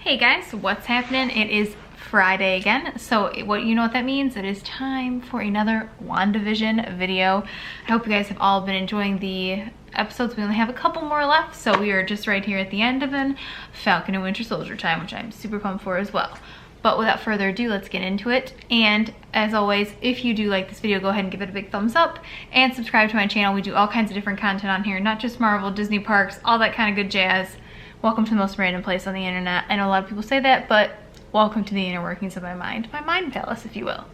Hey guys, what's happening? It is Friday again, so you know what that means? It is time for another WandaVision video. I hope you guys have all been enjoying the episodes. We only have a couple more left, so we are just right here at the end of an Falcon and Winter Soldier time, which I'm super pumped for as well. But without further ado, let's get into it. And as always, if you do like this video, go ahead and give it a big thumbs up and subscribe to my channel. We do all kinds of different content on here, not just Marvel, Disney parks, all that kind of good jazz. Welcome to the most random place on the internet. I know a lot of people say that, but welcome to the inner workings of my mind palace, if you will.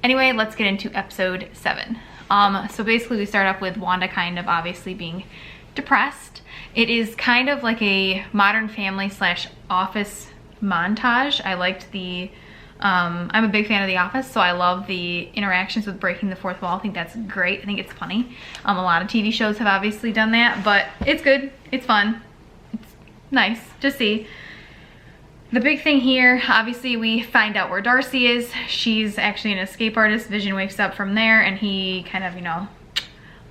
Anyway, let's get into episode 7. So basically we start off with Wanda kind of obviously being depressed. It is kind of like a Modern Family / Office montage. I liked the, I'm a big fan of The Office, so I love the interactions with breaking the fourth wall. I think that's great. I think it's funny. A lot of TV shows have obviously done that, but it's good. It's fun. Nice to see. The big thing here, obviously we find out where Darcy is. She's actually an escape artist. Vision wakes up from there and he kind of, you know,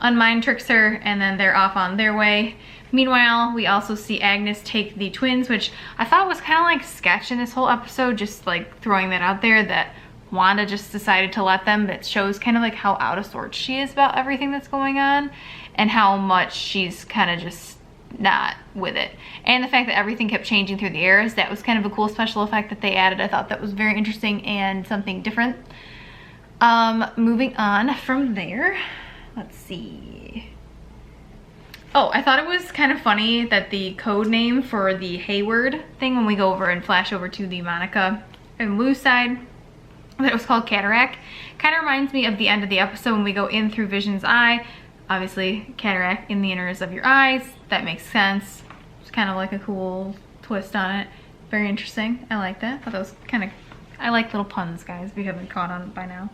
unmind tricks her, and then they're off on their way. Meanwhile, we also see Agnes take the twins, which I thought was kind of like sketch in this whole episode, just like throwing that out there that Wanda just decided to let them. But it shows kind of like how out of sorts she is about everything that's going on and how much she's kind of just not with it. And the fact that everything kept changing through the eras, that was kind of a cool special effect that they added. I thought that was very interesting and something different. Moving on from there, let's see. Oh, I thought it was kind of funny that the code name for the Hayward thing, when we go over and flash over to the Monica and Lou side, that it was called Cataract. Kind of reminds me of the end of the episode when we go in through Vision's eye. Obviously, cataract in the inners of your eyes. That makes sense. It's kind of like a cool twist on it. Very interesting. I like that. I thought that was kind of, I like little puns, guys, if you haven't caught on by now.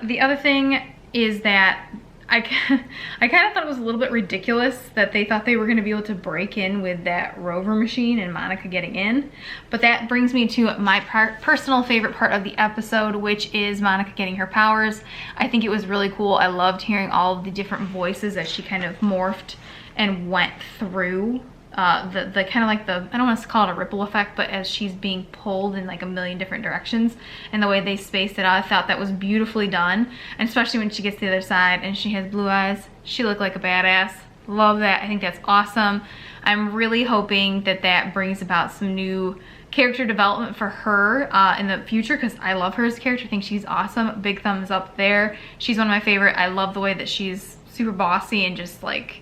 The other thing is that I kind of thought it was a little bit ridiculous that they thought they were going to be able to break in with that rover machine and Monica getting in. But that brings me to my personal favorite part of the episode, which is Monica getting her powers. I think it was really cool. I loved hearing all of the different voices as she kind of morphed and went through the kind of like the, I don't want to call it a ripple effect, but as she's being pulled in like a million different directions, and the way they spaced it out, I thought that was beautifully done. And especially when she gets to the other side and she has blue eyes, she looked like a badass. Love that. I think that's awesome. I'm really hoping that that brings about some new character development for her in the future, because I love her as a character. I think she's awesome. Big thumbs up there. She's one of my favorite. I love the way that she's super bossy and just like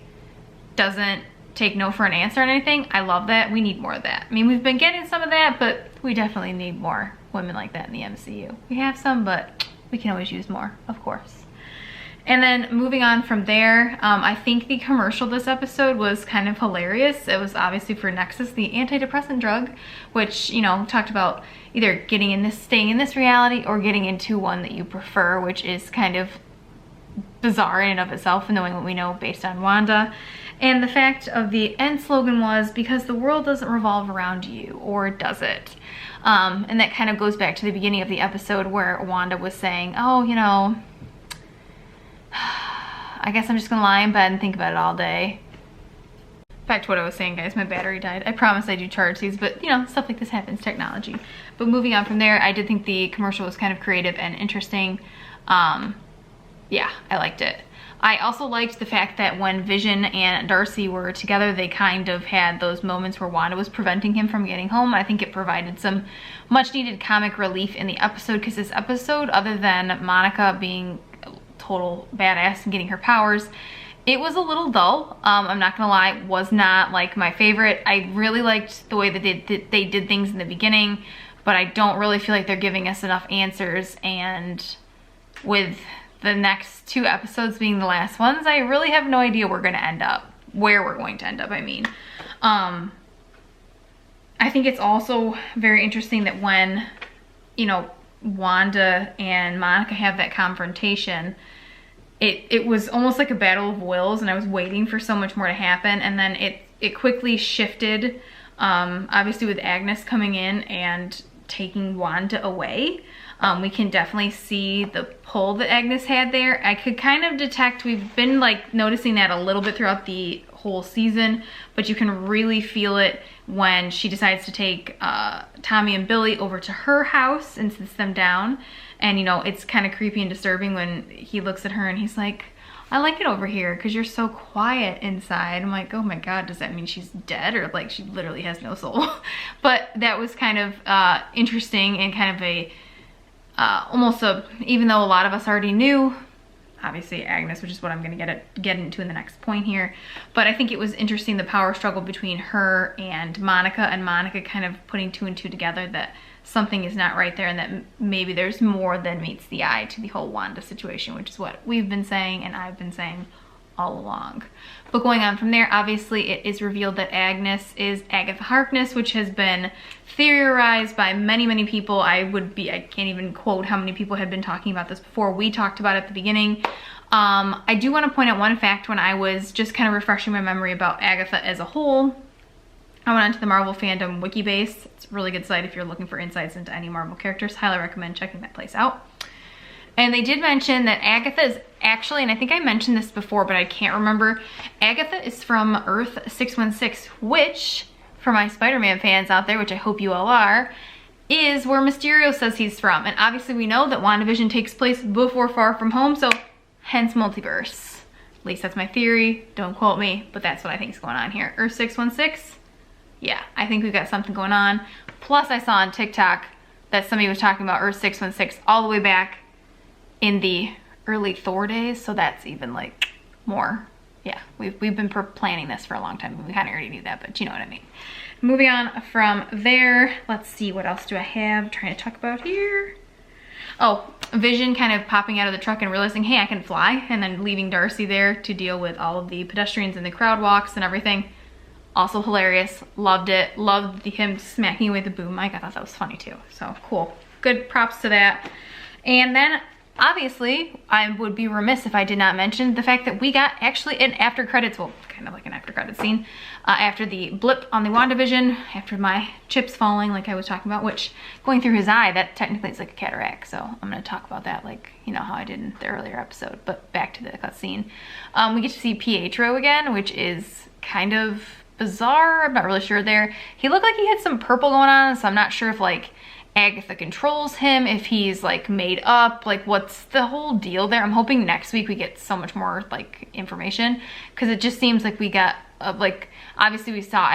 doesn't take no for an answer or anything. I love that. We need more of that. I mean, we've been getting some of that, but we definitely need more women like that in the MCU. We have some, but we can always use more, of course. And then moving on from there, I think the commercial this episode was kind of hilarious. It was obviously for Nexus, the antidepressant drug, which, you know, talked about either getting in this, staying in this reality, or getting into one that you prefer, which is kind of bizarre in and of itself, knowing what we know based on Wanda. And the fact of the end slogan was, because the world doesn't revolve around you, or does it? And that kind of goes back to the beginning of the episode where Wanda was saying, oh, you know, I guess I'm just gonna lie in bed and think about it all day. Back to what I was saying, guys, my battery died. I promise I do charge these, but you know, stuff like this happens, technology. But moving on from there, I did think the commercial was kind of creative and interesting. Yeah, I liked it. I also liked the fact that when Vision and Darcy were together, they kind of had those moments where Wanda was preventing him from getting home. I think it provided some much needed comic relief in the episode, because this episode, other than Monica being a total badass and getting her powers, it was a little dull. I'm not gonna lie, it was not like my favorite. I really liked the way that they did things in the beginning, but I don't really feel like they're giving us enough answers. And with the next 2 episodes being the last ones, I really have no idea where we're going to end up. I mean. I think it's also very interesting that when, you know, Wanda and Monica have that confrontation, it was almost like a battle of wills, and I was waiting for so much more to happen, and then it quickly shifted, obviously with Agnes coming in and taking Wanda away. We can definitely see the pull that Agnes had there. I could kind of detect, we've been like noticing that a little bit throughout the whole season, but you can really feel it when she decides to take Tommy and Billy over to her house and sits them down. And you know, it's kind of creepy and disturbing when he looks at her and he's like, I like it over here because you're so quiet inside. I'm like, oh my God, does that mean she's dead, or like she literally has no soul? But that was kind of interesting, and kind of a almost a, even though a lot of us already knew, obviously Agnes, which is what I'm gonna get into in the next point here. But I think it was interesting, the power struggle between her and Monica kind of putting two and two together, that something is not right there, and that maybe there's more than meets the eye to the whole Wanda situation, which is what we've been saying and I've been saying all along. But going on from there, obviously it is revealed that Agnes is Agatha Harkness, which has been theorized by many people. I can't even quote how many people had been talking about this before we talked about it at the beginning. I do want to point out one fact. When I was just kind of refreshing my memory about Agatha as a whole, I went onto the Marvel Fandom Wikibase. It's a really good site if you're looking for insights into any Marvel characters. Highly recommend checking that place out. And they did mention that Agatha is actually, and I think I mentioned this before, but I can't remember, Agatha is from Earth 616, which, for my Spider-Man fans out there, which I hope you all are, is where Mysterio says he's from. And obviously we know that WandaVision takes place before Far From Home, so hence multiverse. At least that's my theory. Don't quote me, but that's what I think is going on here. Earth 616? Yeah, I think we've got something going on. Plus I saw on TikTok that somebody was talking about Earth 616 all the way back in the early Thor days, so that's even like more. Yeah, we've been planning this for a long time. We kind of already knew that, but you know what I mean. Moving on from there, let's see, what else do I have? I'm trying to talk about here. Oh, Vision kind of popping out of the truck and realizing, hey, I can fly, and then leaving Darcy there to deal with all of the pedestrians and the crowd walks and everything. Also hilarious, loved it. Loved him smacking away the boom mic. I thought that was funny too, so cool. Good props to that. And then obviously I would be remiss if I did not mention the fact that we got actually an after credits, well, kind of like an after credits scene, after the blip on the WandaVision, after my chips falling like I was talking about, which going through his eye, that technically is like a cataract, so I'm going to talk about that, like, you know, how I did in the earlier episode. But back to the cutscene. We get to see Pietro again, which is kind of bizarre. I'm not really sure there. He looked like he had some purple going on, so I'm not sure if like Agatha controls him, if he's like made up, like what's the whole deal there. I'm hoping next week we get so much more like information, because it just seems like we got like, obviously we saw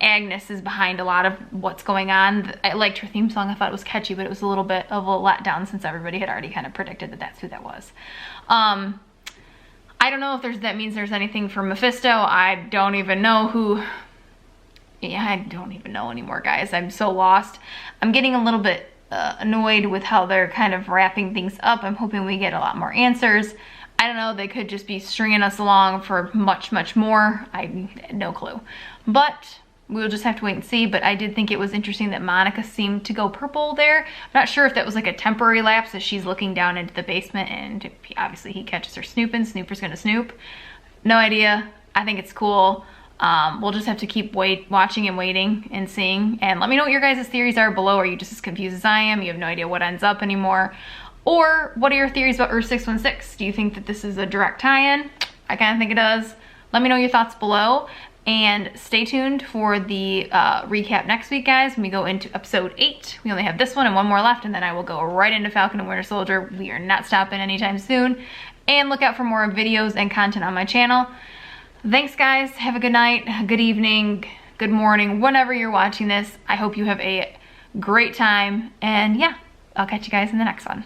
Agnes is behind a lot of what's going on. I liked her theme song. I thought it was catchy, but it was a little bit of a letdown since everybody had already kind of predicted that that's who that was. I don't know if that means there's anything for Mephisto. I don't even know who. Yeah, I don't even know anymore, guys. I'm so lost. I'm getting a little bit annoyed with how they're kind of wrapping things up. I'm hoping we get a lot more answers. I don't know, they could just be stringing us along for much more. I had no clue. But we'll just have to wait and see. But I did think it was interesting that Monica seemed to go purple there. I'm not sure if that was like a temporary lapse as she's looking down into the basement and obviously he catches her snooping. Snooper's gonna snoop. No idea. I think it's cool. We'll just have to keep watching and waiting and seeing. And let me know what your guys' theories are below. Are you just as confused as I am? You have no idea what ends up anymore? Or what are your theories about Earth 616? Do you think that this is a direct tie-in? I kind of think it does. Let me know your thoughts below. And stay tuned for the recap next week, guys, when we go into episode 8. We only have this one and one more left, and then I will go right into Falcon and Winter Soldier. We are not stopping anytime soon. And look out for more videos and content on my channel. Thanks, guys. Have a good night, good evening, good morning, whenever you're watching this. I hope you have a great time. And yeah, I'll catch you guys in the next one.